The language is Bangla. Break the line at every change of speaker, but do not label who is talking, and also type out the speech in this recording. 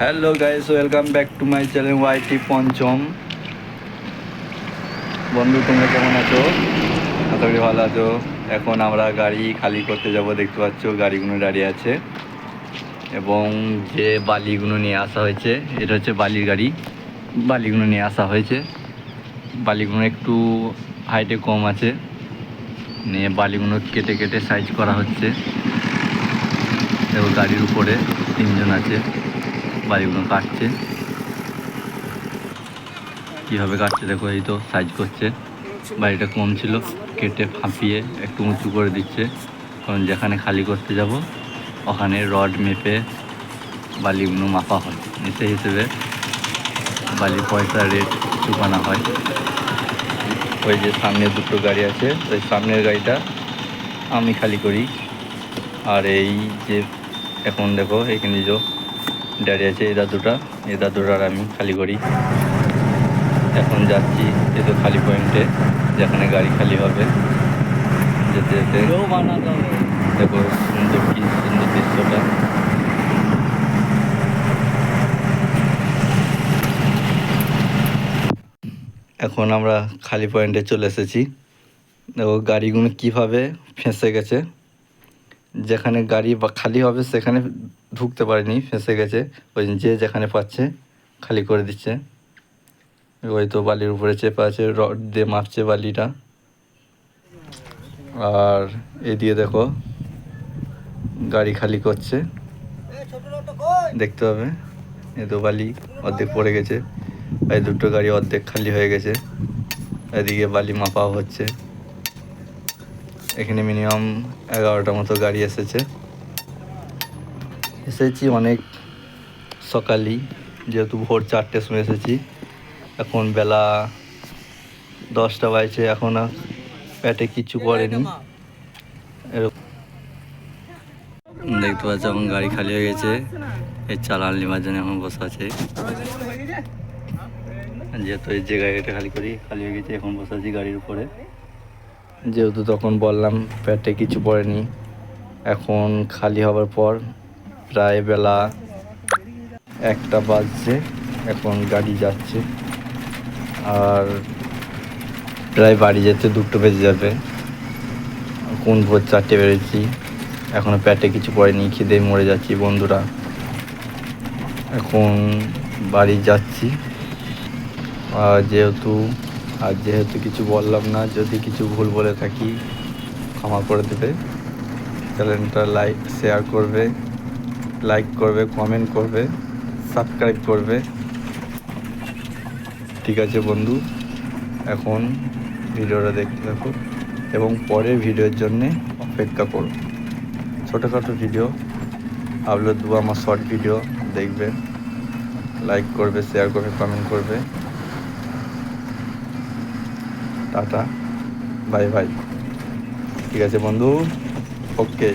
Hello guys, welcome back to my channel YT Pancham. বন্ধু, তোমরা কেমন আছো? আশা করি ভালো আছো। এখন আমরা গাড়ি খালি করতে যাব। দেখতে পাচ্ছ গাড়িগুলো দাঁড়িয়ে আছে এবং যে বালিগুলো নিয়ে আসা হয়েছে, এটা হচ্ছে বালির গাড়ি। বালিগুলো নিয়ে আসা হয়েছে। বালিগুলো একটু হাইটে কম আছে, নিয়ে বালিগুলো কেটে কেটে সাইজ করা হচ্ছে। এবং গাড়ির উপরে 3জন আছে, বালিগুলো কাটছে। কীভাবে কাটছে দেখো, এই তো সাইজ করছে। বাড়িটা কম ছিল, কেটে ফাঁপিয়ে একটু উঁচু করে দিচ্ছে, কারণ যেখানে খালি করতে যাব ওখানে রড মেপে বালিগুলো মাপা হয়। সেই হিসেবে বালির পয়সা রেট চুকানো হয়। ওই যে সামনে দুটো গাড়ি আছে, ওই সামনের গাড়িটা আমি খালি করি। আর এই যে এখন দেখো এইখানে যে দাঁড়িয়ে আছে, এই দাদুটার আমি খালি করি। এখন যাচ্ছি এই তো খালি পয়েন্টে, যেখানে গাড়ি খালি হবে। যেতে যেতে দেখো সুন্দর, কি সুন্দর দৃশ্যটা। এখন আমরা খালি পয়েন্টে চলে এসেছি। দেখো গাড়িগুলো কীভাবে ফেঁসে গেছে। যেখানে গাড়ি বা খালি হবে সেখানে ঢুকতে পারেনি, ফেঁসে গেছে। ওই যে যেখানে পাচ্ছে খালি করে দিচ্ছে। ওই তো বালির উপরে চেপে আছে, রড দিয়ে মাপছে বালিটা। আর এদিকে দেখো গাড়ি খালি করছে, দেখতে হবে। এ তো বালি অর্ধেক পড়ে গেছে, এই দুটো গাড়ি অর্ধেক খালি হয়ে গেছে। এদিকে বালি মাপাও হচ্ছে। এখানে মিনিমাম 11টা মতো গাড়ি এসেছি অনেক সকালেই, যেহেতু ভোর 4টের সময় এসেছি। এখন বেলা 10টা বাজছে, এখনও পেটে কিছু পড়েনি। এরকম দেখতে পাচ্ছ, এখন গাড়ি খালি হয়ে গেছে। এই চালান নেওয়ার জন্য এখন বসে আছে। যেহেতু এই যে গাড়িটা খালি হয়ে গেছে, এখন বসে আছি গাড়ির উপরে। যেহেতু তখন বললাম পেটে কিছু পড়েনি। এখন খালি হবার পর প্রায় বেলা 1টা বাজছে, এখন গাড়ি যাচ্ছে। আর প্রায় বাড়ি যেতে 2টো বেজে যাবে। কোন ভোর 4টে বেরোচ্ছি, এখনও পেটে কিছু পড়েনি, খিদে মরে যাচ্ছি বন্ধুরা। এখন বাড়ি যাচ্ছি। আর যেহেতু কিছু বললাম না, যদি কিছু ভুল বলে থাকি ক্ষমা করে দেবে। চ্যানেলটা শেয়ার করবে, লাইক করবে, কমেন্ট করবে, সাবস্ক্রাইব করবে। ঠিক আছে বন্ধু, এখন ভিডিওটা দেখতে থাকো এবং পরের ভিডিওর জন্যে অপেক্ষা করো। ছোটোখাটো ভিডিও আপলোড দেবো, আমার শর্ট ভিডিও দেখবে, লাইক করবে, শেয়ার করবে, কমেন্ট করবে। Tata, bye bye. ঠিক আছে বন্ধু, ওকে।